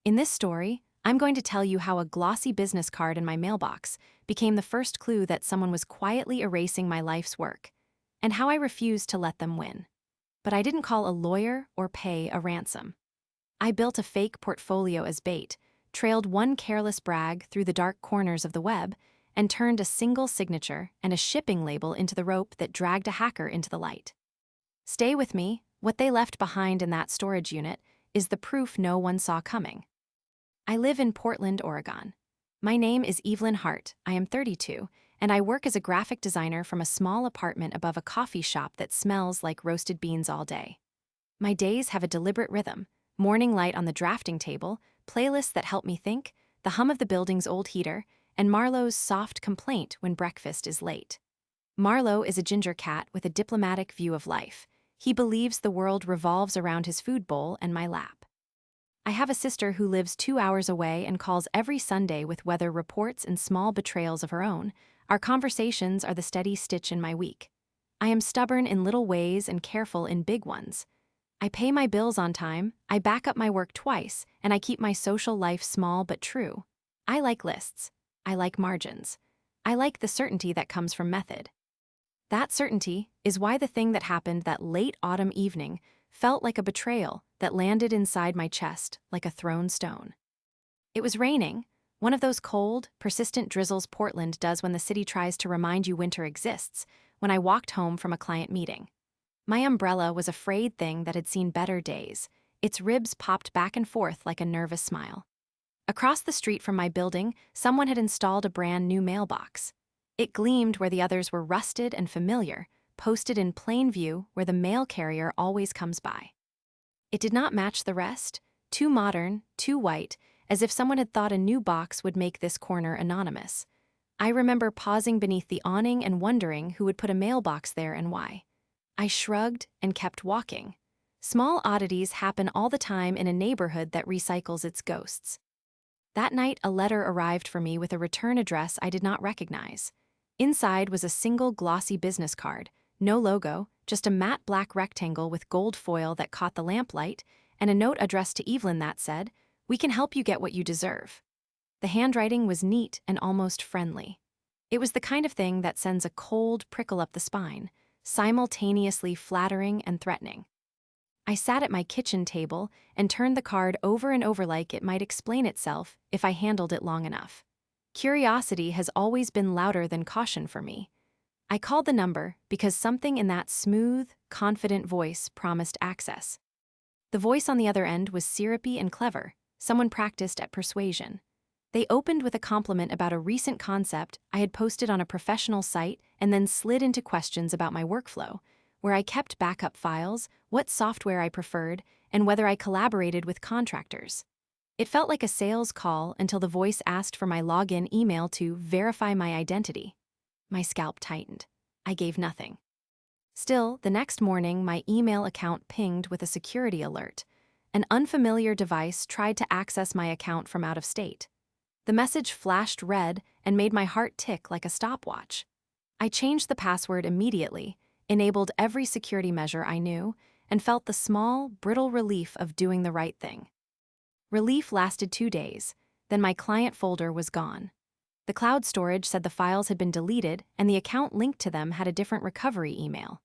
In this story, I'm going to tell you how a glossy business card in my mailbox became the first clue that someone was quietly erasing my life's work, and how I refused to let them win. But I didn't call a lawyer or pay a ransom. I built a fake portfolio as bait, trailed one careless brag through the dark corners of the web, and turned a single signature and a shipping label into the rope that dragged a hacker into the light. Stay with me. What they left behind in that storage unit is the proof no one saw coming. I live in Portland, Oregon. My name is Evelyn Hart, I am 32, and I work as a graphic designer from a small apartment above a coffee shop that smells like roasted beans all day. My days have a deliberate rhythm: morning light on the drafting table, playlists that help me think, the hum of the building's old heater, and Marlowe's soft complaint when breakfast is late. Marlowe is a ginger cat with a diplomatic view of life. He believes the world revolves around his food bowl and my lap. I have a sister who lives 2 hours away and calls every Sunday with weather reports and small betrayals of her own. Our conversations are the steady stitch in my week. I am stubborn in little ways and careful in big ones. I pay my bills on time, I back up my work twice, and I keep my social life small but true. I like lists. I like margins. I like the certainty that comes from method. That certainty is why the thing that happened that late autumn evening felt like a betrayal that landed inside my chest like a thrown stone. It was raining, one of those cold, persistent drizzles Portland does when the city tries to remind you winter exists, when I walked home from a client meeting. My umbrella was a frayed thing that had seen better days. Its ribs popped back and forth like a nervous smile. Across the street from my building, someone had installed a brand new mailbox. It gleamed where the others were rusted and familiar, posted in plain view where the mail carrier always comes by. It did not match the rest, too modern, too white, as if someone had thought a new box would make this corner anonymous. I remember pausing beneath the awning and wondering who would put a mailbox there and why. I shrugged and kept walking. Small oddities happen all the time in a neighborhood that recycles its ghosts. That night, a letter arrived for me with a return address I did not recognize. Inside was a single glossy business card, no logo, just a matte black rectangle with gold foil that caught the lamplight, and a note addressed to Evelyn that said, "We can help you get what you deserve." The handwriting was neat and almost friendly. It was the kind of thing that sends a cold prickle up the spine, simultaneously flattering and threatening. I sat at my kitchen table and turned the card over and over like it might explain itself if I handled it long enough. Curiosity has always been louder than caution for me. I called the number because something in that smooth, confident voice promised access. The voice on the other end was syrupy and clever, someone practiced at persuasion. They opened with a compliment about a recent concept I had posted on a professional site and then slid into questions about my workflow, where I kept backup files, what software I preferred, and whether I collaborated with contractors. It felt like a sales call until the voice asked for my login email to verify my identity. My scalp tightened. I gave nothing. Still, the next morning, my email account pinged with a security alert. An unfamiliar device tried to access my account from out of state. The message flashed red and made my heart tick like a stopwatch. I changed the password immediately, enabled every security measure I knew, and felt the small, brittle relief of doing the right thing. Relief lasted 2 days, then my client folder was gone. The cloud storage said the files had been deleted and the account linked to them had a different recovery email.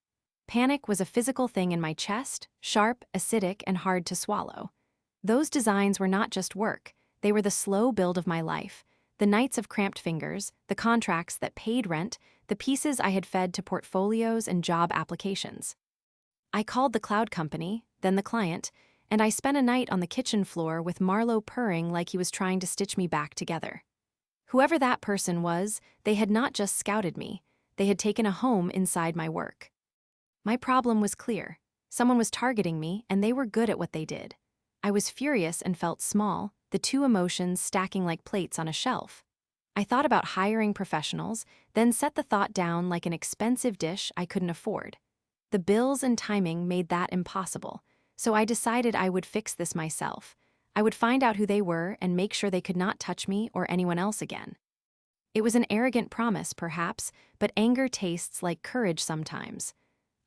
Panic was a physical thing in my chest, sharp, acidic, and hard to swallow. Those designs were not just work, they were the slow build of my life, the nights of cramped fingers, the contracts that paid rent, the pieces I had fed to portfolios and job applications. I called the cloud company, then the client, and I spent a night on the kitchen floor with Marlowe purring like he was trying to stitch me back together. Whoever that person was, they had not just scouted me, they had taken a home inside my work. My problem was clear. Someone was targeting me, and they were good at what they did. I was furious and felt small, the two emotions stacking like plates on a shelf. I thought about hiring professionals, then set the thought down like an expensive dish I couldn't afford. The bills and timing made that impossible, so I decided I would fix this myself. I would find out who they were and make sure they could not touch me or anyone else again. It was an arrogant promise, perhaps, but anger tastes like courage sometimes.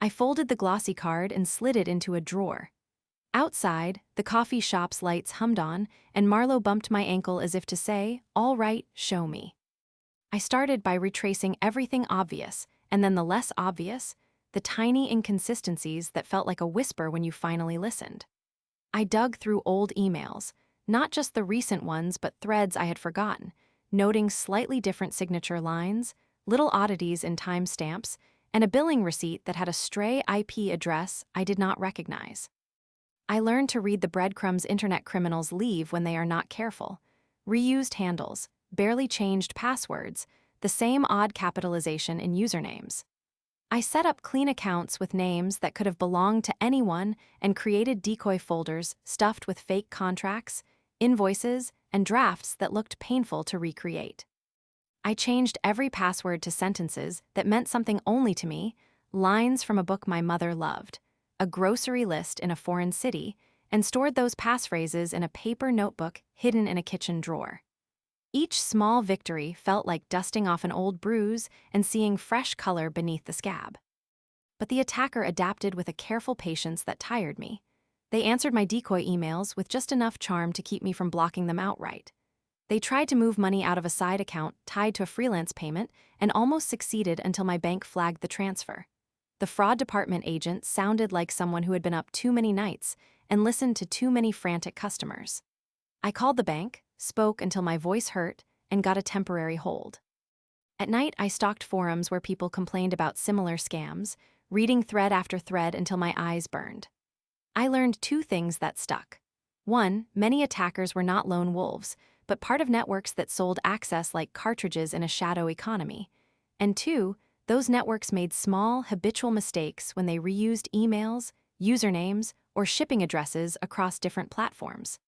I folded the glossy card and slid it into a drawer. Outside, the coffee shop's lights hummed on, and Marlowe bumped my ankle as if to say, "All right, show me." I started by retracing everything obvious, and then the less obvious, the tiny inconsistencies that felt like a whisper when you finally listened. I dug through old emails, not just the recent ones but threads I had forgotten, noting slightly different signature lines, little oddities in timestamps, and a billing receipt that had a stray IP address I did not recognize. I learned to read the breadcrumbs internet criminals leave when they are not careful. Reused handles, barely changed passwords, the same odd capitalization in usernames. I set up clean accounts with names that could have belonged to anyone and created decoy folders stuffed with fake contracts, invoices, and drafts that looked painful to recreate. I changed every password to sentences that meant something only to me, lines from a book my mother loved, a grocery list in a foreign city, and stored those passphrases in a paper notebook hidden in a kitchen drawer. Each small victory felt like dusting off an old bruise and seeing fresh color beneath the scab. But the attacker adapted with a careful patience that tired me. They answered my decoy emails with just enough charm to keep me from blocking them outright. They tried to move money out of a side account tied to a freelance payment and almost succeeded until my bank flagged the transfer. The fraud department agent sounded like someone who had been up too many nights and listened to too many frantic customers. I called the bank, spoke until my voice hurt, and got a temporary hold. At night, I stalked forums where people complained about similar scams, reading thread after thread until my eyes burned. I learned two things that stuck. One, many attackers were not lone wolves, but part of networks that sold access like cartridges in a shadow economy. And two, those networks made small, habitual mistakes when they reused emails, usernames, or shipping addresses across different platforms.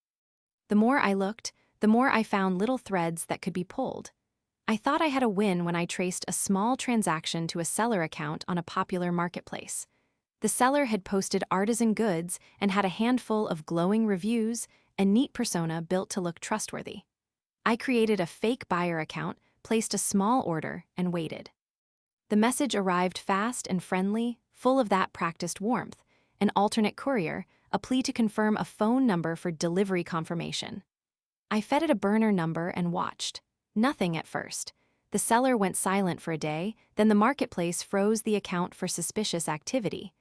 The more I looked, the more I found little threads that could be pulled. I thought I had a win when I traced a small transaction to a seller account on a popular marketplace. The seller had posted artisan goods and had a handful of glowing reviews and neat persona built to look trustworthy. I created a fake buyer account, placed a small order, and waited. The message arrived fast and friendly, full of that practiced warmth, an alternate courier, a plea to confirm a phone number for delivery confirmation. I fed it a burner number and watched. Nothing at first. The seller went silent for a day, then the marketplace froze the account for suspicious activity.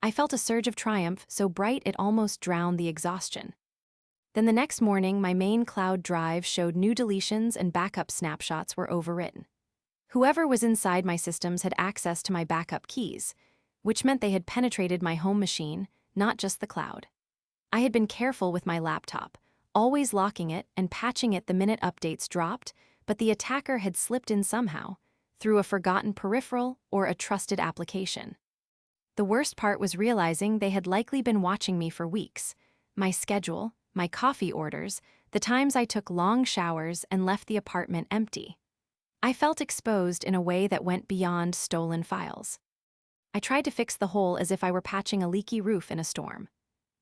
I felt a surge of triumph so bright it almost drowned the exhaustion. Then the next morning, my main cloud drive showed new deletions and backup snapshots were overwritten. Whoever was inside my systems had access to my backup keys, which meant they had penetrated my home machine, not just the cloud. I had been careful with my laptop, always locking it and patching it the minute updates dropped, but the attacker had slipped in somehow, through a forgotten peripheral or a trusted application. The worst part was realizing they had likely been watching me for weeks. My schedule, my coffee orders, the times I took long showers and left the apartment empty. I felt exposed in a way that went beyond stolen files. I tried to fix the hole as if I were patching a leaky roof in a storm.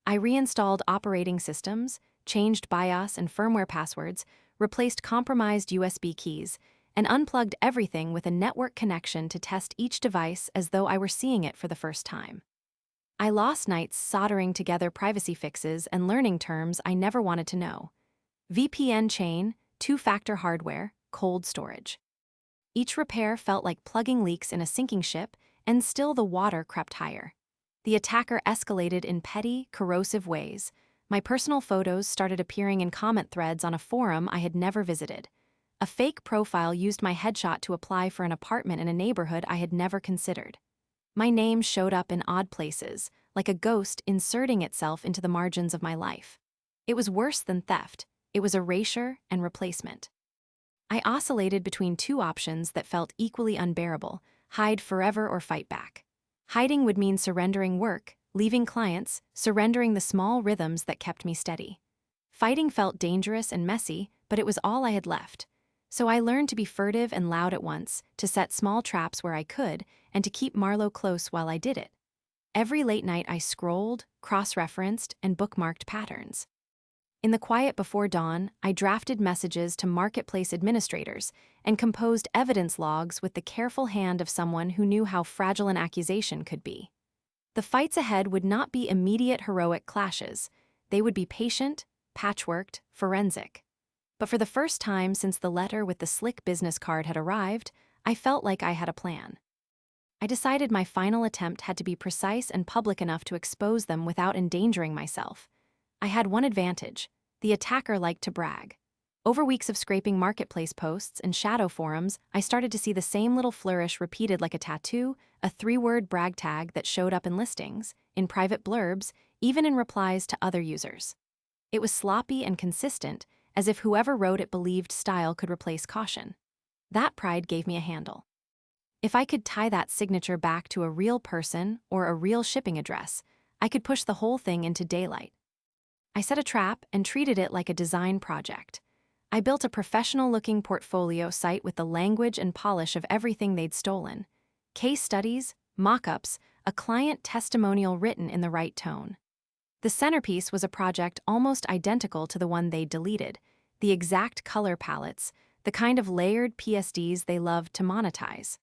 I reinstalled operating systems, changed BIOS and firmware passwords, replaced compromised USB keys, and unplugged everything with a network connection to test each device as though I were seeing it for the first time. I lost nights soldering together privacy fixes and learning terms I never wanted to know. VPN chain, two-factor hardware, cold storage. Each repair felt like plugging leaks in a sinking ship, and still the water crept higher. The attacker escalated in petty, corrosive ways. My personal photos started appearing in comment threads on a forum I had never visited. A fake profile used my headshot to apply for an apartment in a neighborhood I had never considered. My name showed up in odd places, like a ghost inserting itself into the margins of my life. It was worse than theft. It was erasure and replacement. I oscillated between two options that felt equally unbearable: hide forever or fight back. Hiding would mean surrendering work, leaving clients, surrendering the small rhythms that kept me steady. Fighting felt dangerous and messy, but it was all I had left. So I learned to be furtive and loud at once, to set small traps where I could, and to keep Marlowe close while I did it. Every late night I scrolled, cross-referenced, and bookmarked patterns. In the quiet before dawn, I drafted messages to marketplace administrators and composed evidence logs with the careful hand of someone who knew how fragile an accusation could be. The fights ahead would not be immediate heroic clashes. They would be patient, patchworked, forensic. But for the first time since the letter with the slick business card had arrived, I felt like I had a plan. I decided my final attempt had to be precise and public enough to expose them without endangering myself. I had one advantage: the attacker liked to brag. Over weeks of scraping marketplace posts and shadow forums, I started to see the same little flourish repeated like a tattoo, a 3-word brag tag that showed up in listings, in private blurbs, even in replies to other users. It was sloppy and consistent, as if whoever wrote it believed style could replace caution. That pride gave me a handle. If I could tie that signature back to a real person or a real shipping address, I could push the whole thing into daylight. I set a trap and treated it like a design project. I built a professional-looking portfolio site with the language and polish of everything they'd stolen. Case studies, mock-ups, a client testimonial written in the right tone. The centerpiece was a project almost identical to the one they'd deleted, the exact color palettes, the kind of layered PSDs they loved to monetize.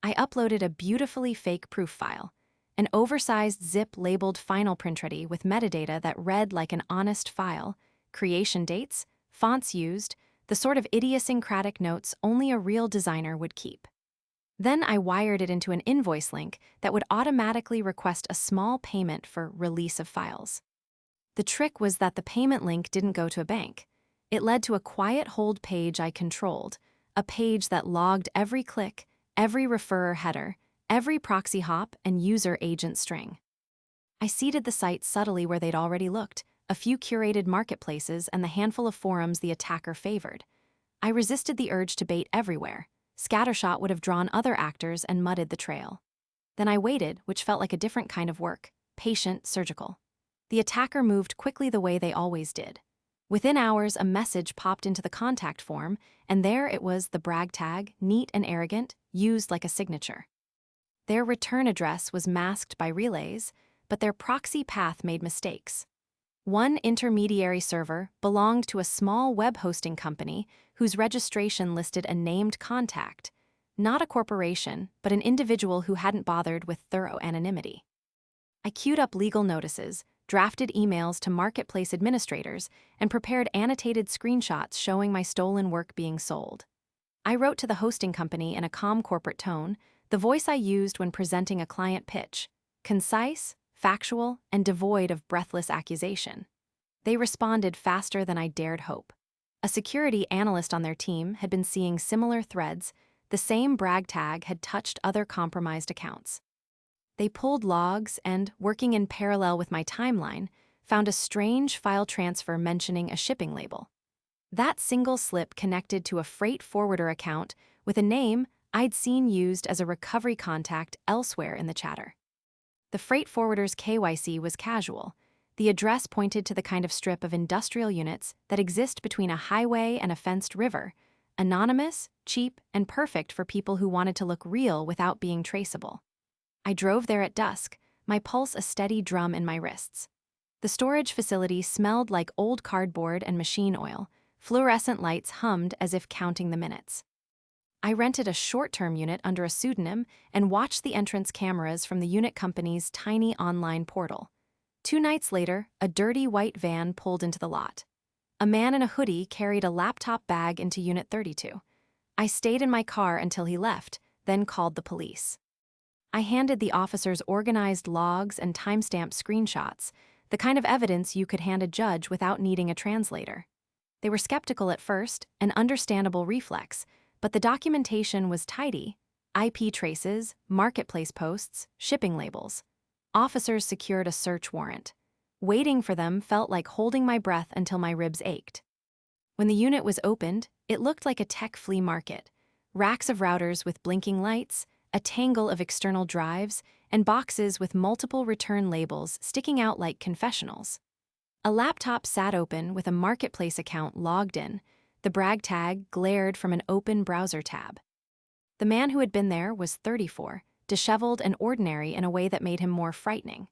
I uploaded a beautifully fake proof file, an oversized zip labeled final print ready with metadata that read like an honest file, creation dates, fonts used, the sort of idiosyncratic notes only a real designer would keep. Then I wired it into an invoice link that would automatically request a small payment for release of files. The trick was that the payment link didn't go to a bank. It led to a quiet hold page I controlled, a page that logged every click, every referrer header, every proxy hop and user agent string. I seeded the site subtly where they'd already looked, a few curated marketplaces and the handful of forums the attacker favored. I resisted the urge to bait everywhere. Scattershot would have drawn other actors and mudded the trail. Then I waited, which felt like a different kind of work, patient, surgical. The attacker moved quickly the way they always did. Within hours, a message popped into the contact form, and there it was, the brag tag, neat and arrogant, used like a signature. Their return address was masked by relays, but their proxy path made mistakes. One intermediary server belonged to a small web hosting company whose registration listed a named contact, not a corporation, but an individual who hadn't bothered with thorough anonymity. I queued up legal notices, drafted emails to marketplace administrators, and prepared annotated screenshots showing my stolen work being sold. I wrote to the hosting company in a calm corporate tone, the voice I used when presenting a client pitch: concise, factual, and devoid of breathless accusation. They responded faster than I dared hope. A security analyst on their team had been seeing similar threads. The same brag tag had touched other compromised accounts. They pulled logs and, working in parallel with my timeline, found a strange file transfer mentioning a shipping label. That single slip connected to a freight forwarder account with a name I'd seen used as a recovery contact elsewhere in the chatter. The freight forwarder's KYC was casual. The address pointed to the kind of strip of industrial units that exist between a highway and a fenced river, anonymous, cheap, and perfect for people who wanted to look real without being traceable. I drove there at dusk, my pulse a steady drum in my wrists. The storage facility smelled like old cardboard and machine oil. Fluorescent lights hummed as if counting the minutes. I rented a short-term unit under a pseudonym and watched the entrance cameras from the unit company's tiny online portal. 2 nights later, a dirty white van pulled into the lot. A man in a hoodie carried a laptop bag into Unit 32. I stayed in my car until he left, then called the police. I handed the officers organized logs and timestamp screenshots, the kind of evidence you could hand a judge without needing a translator. They were skeptical at first, an understandable reflex, but the documentation was tidy: IP traces, marketplace posts, shipping labels. Officers secured a search warrant. Waiting for them felt like holding my breath until my ribs ached. When the unit was opened, it looked like a tech flea market. Racks of routers with blinking lights, a tangle of external drives, and boxes with multiple return labels sticking out like confessionals. A laptop sat open with a marketplace account logged in. The brag tag glared from an open browser tab. The man who had been there was 34, disheveled and ordinary in a way that made him more frightening.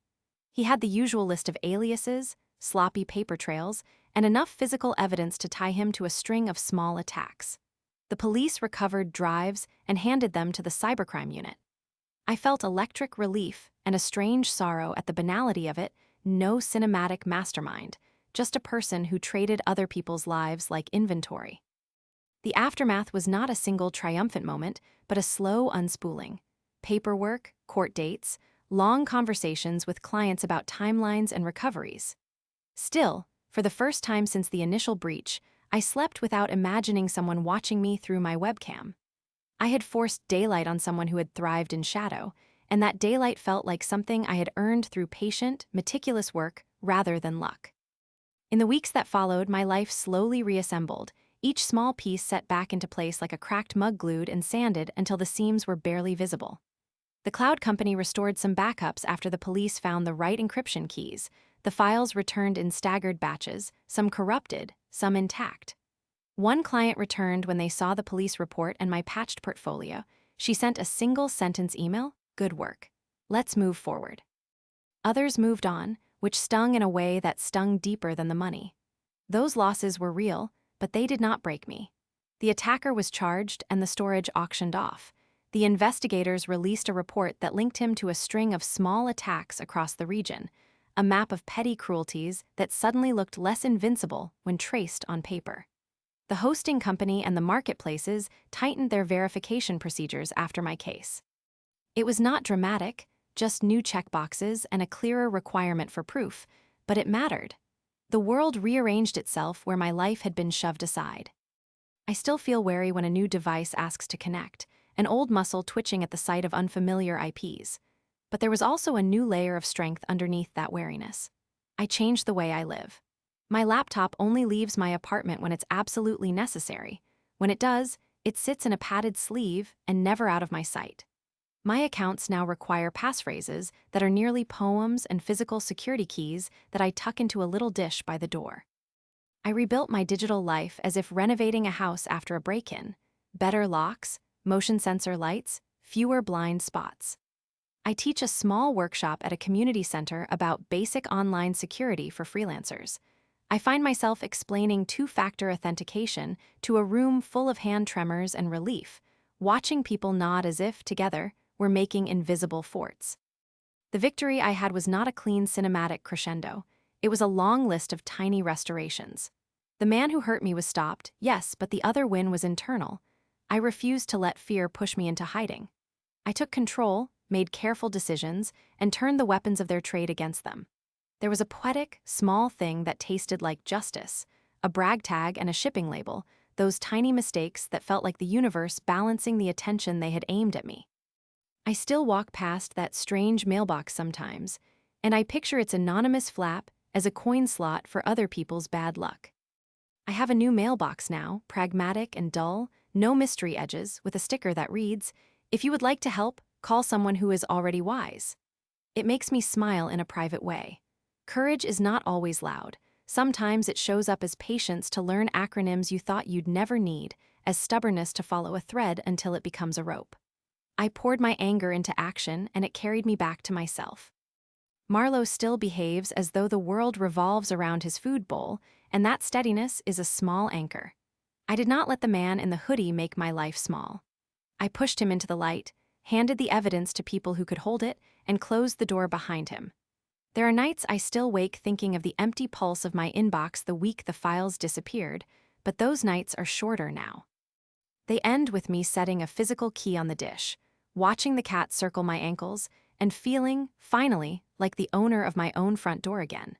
He had the usual list of aliases, sloppy paper trails, and enough physical evidence to tie him to a string of small attacks. The police recovered drives and handed them to the cybercrime unit. I felt electric relief and a strange sorrow at the banality of it. No cinematic mastermind, just a person who traded other people's lives like inventory. The aftermath was not a single triumphant moment, but a slow unspooling. Paperwork, court dates, long conversations with clients about timelines and recoveries. Still, for the first time since the initial breach, I slept without imagining someone watching me through my webcam. I had forced daylight on someone who had thrived in shadow, and that daylight felt like something I had earned through patient, meticulous work rather than luck. In the weeks that followed, my life slowly reassembled, each small piece set back into place like a cracked mug glued and sanded until the seams were barely visible. The cloud company restored some backups after the police found the right encryption keys. The files returned in staggered batches, some corrupted, some intact. One client returned when they saw the police report and my patched portfolio. She sent a single-sentence email, "Good work. Let's move forward." Others moved on, which stung in a way that stung deeper than the money. Those losses were real, but they did not break me. The attacker was charged and the storage auctioned off. The investigators released a report that linked him to a string of small attacks across the region, a map of petty cruelties that suddenly looked less invincible when traced on paper. The hosting company and the marketplaces tightened their verification procedures after my case. It was not dramatic, just new checkboxes and a clearer requirement for proof, but it mattered. The world rearranged itself where my life had been shoved aside. I still feel wary when a new device asks to connect, an old muscle twitching at the sight of unfamiliar IPs. But there was also a new layer of strength underneath that wariness. I changed the way I live. My laptop only leaves my apartment when it's absolutely necessary. When it does, it sits in a padded sleeve and never out of my sight. My accounts now require passphrases that are nearly poems and physical security keys that I tuck into a little dish by the door. I rebuilt my digital life as if renovating a house after a break-in. Better locks, motion sensor lights, fewer blind spots. I teach a small workshop at a community center about basic online security for freelancers. I find myself explaining two-factor authentication to a room full of hand tremors and relief, watching people nod as if, together, we're making invisible forts. The victory I had was not a clean cinematic crescendo. It was a long list of tiny restorations. The man who hurt me was stopped, yes, but the other win was internal. I refused to let fear push me into hiding. I took control, made careful decisions, and turned the weapons of their trade against them. There was a poetic, small thing that tasted like justice, a brag tag and a shipping label, those tiny mistakes that felt like the universe balancing the attention they had aimed at me. I still walk past that strange mailbox sometimes, and I picture its anonymous flap as a coin slot for other people's bad luck. I have a new mailbox now, pragmatic and dull, no mystery edges, with a sticker that reads, "If you would like to help, call someone who is already wise." It makes me smile in a private way. Courage is not always loud. Sometimes it shows up as patience to learn acronyms you thought you'd never need, as stubbornness to follow a thread until it becomes a rope. I poured my anger into action, and it carried me back to myself. Marlowe still behaves as though the world revolves around his food bowl, and that steadiness is a small anchor. I did not let the man in the hoodie make my life small. I pushed him into the light, handed the evidence to people who could hold it, and closed the door behind him. There are nights I still wake thinking of the empty pulse of my inbox the week the files disappeared, but those nights are shorter now. They end with me setting a physical key on the dish, watching the cat circle my ankles, and feeling, finally, like the owner of my own front door again.